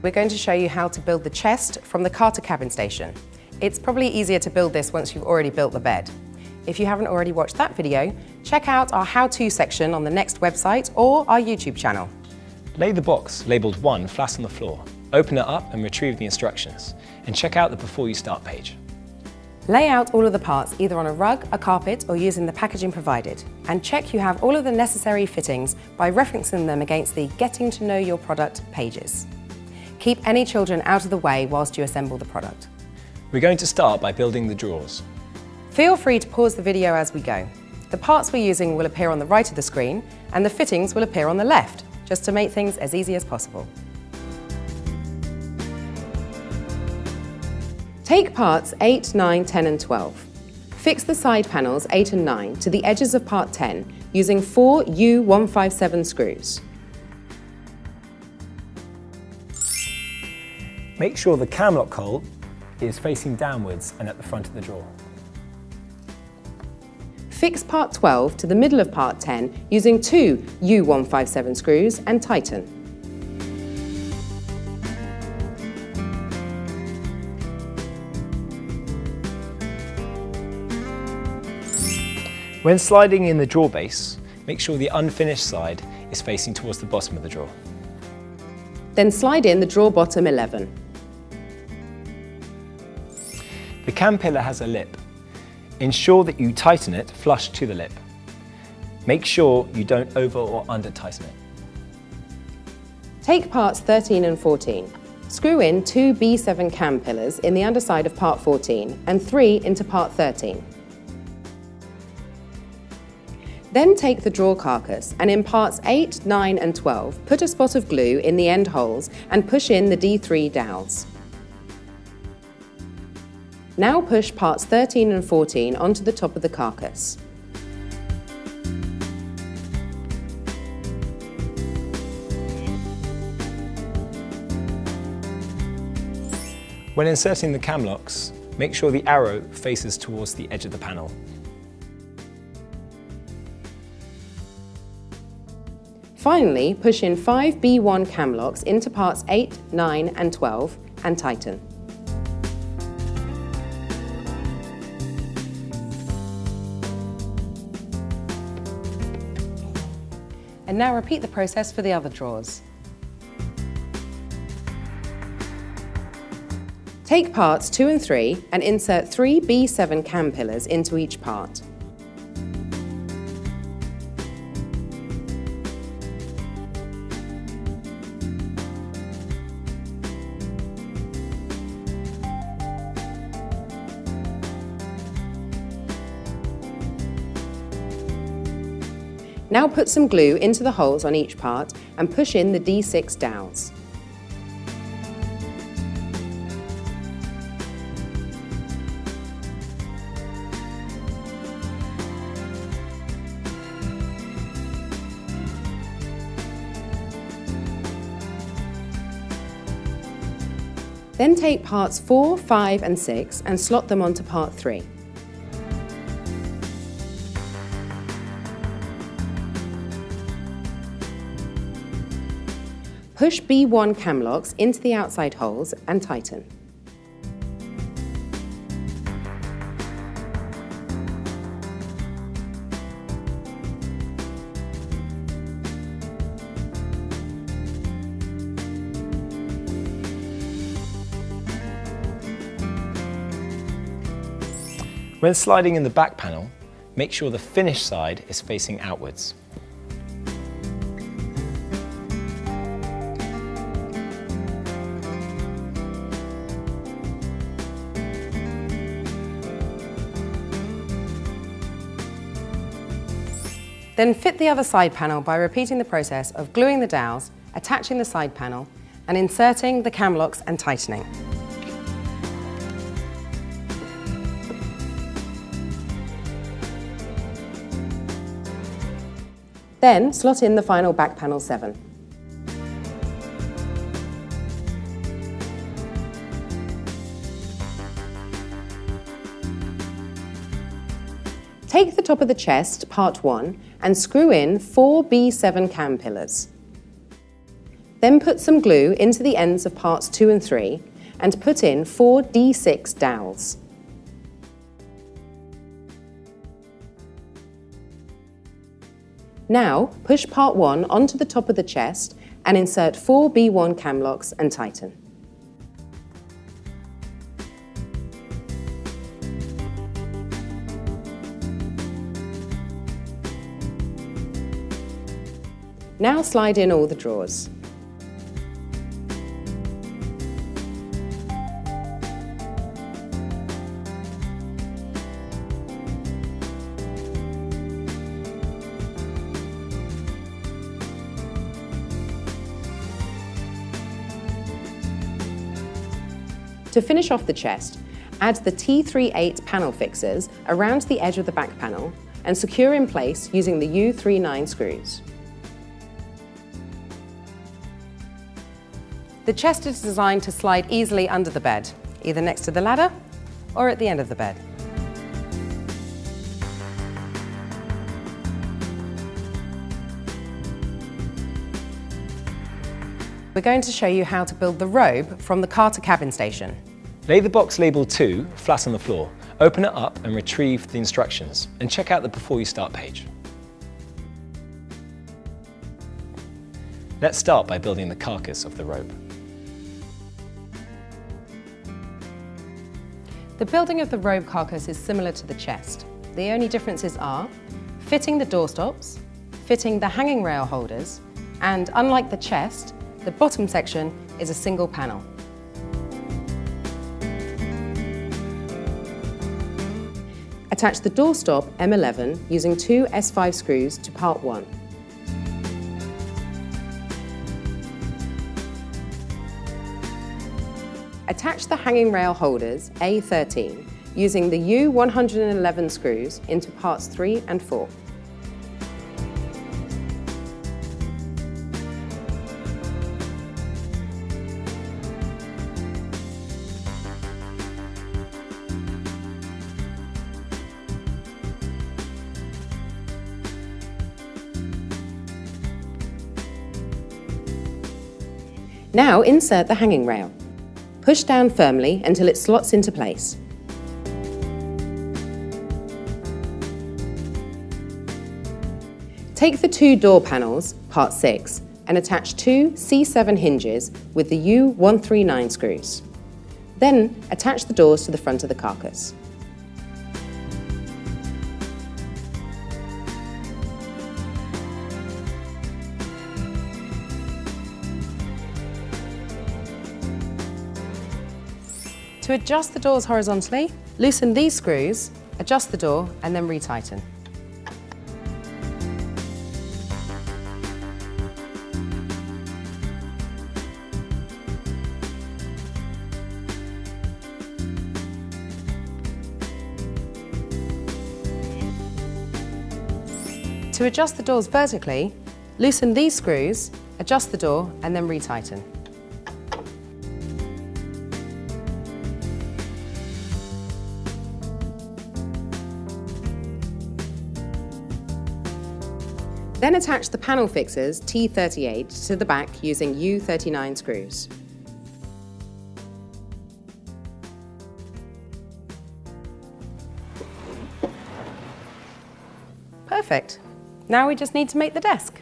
We're going to show you how to build the chest from the Carter cabin station. It's probably easier to build this once you've already built the bed. If you haven't already watched that video, check out our how-to section on the Next website or our YouTube channel. Lay the box labelled 1 flat on the floor, open it up and retrieve the instructions, and check out the Before You Start page. Lay out all of the parts either on a rug, a carpet or using the packaging provided, and check you have all of the necessary fittings by referencing them against the Getting to Know Your Product pages. Keep any children out of the way whilst you assemble the product. We're going to start by building the drawers. Feel free to pause the video as we go. The parts we're using will appear on the right of the screen and the fittings will appear on the left, just to make things as easy as possible. Take parts 8, 9, 10 and 12. Fix the side panels 8 and 9 to the edges of part 10 using 4 U157 screws. Make sure the cam lock hole is facing downwards and at the front of the drawer. Fix part 12 to the middle of part 10 using 2 U157 screws and tighten. When sliding in the drawer base, make sure the unfinished side is facing towards the bottom of the drawer. Then slide in the drawer bottom 11. The cam pillar has a lip. Ensure that you tighten it flush to the lip. Make sure you don't over or under tighten it. Take parts 13 and 14. Screw in 2 B7 cam pillars in the underside of part 14 and 3 into part 13. Then take the drawer carcass and in parts 8, 9 and 12 put a spot of glue in the end holes and push in the D3 dowels. Now push parts 13 and 14 onto the top of the carcass. When inserting the cam locks, make sure the arrow faces towards the edge of the panel. Finally, push in 5 B1 cam locks into parts 8, 9 and 12 and tighten. And now repeat the process for the other drawers. Take parts 2 and 3 and insert 3 B7 cam pillars into each part. Now put some glue into the holes on each part and push in the D6 dowels. Then take parts 4, 5 and 6 and slot them onto part 3. Push B1 cam locks into the outside holes and tighten. When sliding in the back panel, make sure the finished side is facing outwards. Then fit the other side panel by repeating the process of gluing the dowels, attaching the side panel and inserting the cam locks and tightening. Then slot in the final back panel 7. Take the top of the chest, part 1, and screw in 4 B7 cam pillars. Then put some glue into the ends of parts 2 and 3 and put in 4 D6 dowels. Now push part 1 onto the top of the chest and insert 4 B1 cam locks and tighten. Now slide in all the drawers. To finish off the chest, add the T38 panel fixers around the edge of the back panel and secure in place using the U39 screws. The chest is designed to slide easily under the bed, either next to the ladder or at the end of the bed. We're going to show you how to build the robe from the car to cabin station. Lay the box labelled 2 flat on the floor, open it up and retrieve the instructions, and check out the Before You Start page. Let's start by building the carcass of the robe. The building of the robe carcass is similar to the chest. The only differences are fitting the doorstops, fitting the hanging rail holders, and unlike the chest, the bottom section is a single panel. Attach the doorstop M11 using 2 S5 screws to part 1. Attach the hanging rail holders A13 using the U111 screws into parts 3 and 4. Now insert the hanging rail. Push down firmly until it slots into place. Take the 2 door panels, part 6, and attach 2 C7 hinges with the U139 screws. Then attach the doors to the front of the carcass. To adjust the doors horizontally, loosen these screws, adjust the door and then retighten. To adjust the doors vertically, loosen these screws, adjust the door and then retighten. Then attach the panel fixers T38 to the back using U39 screws. Perfect. Now we just need to make the desk.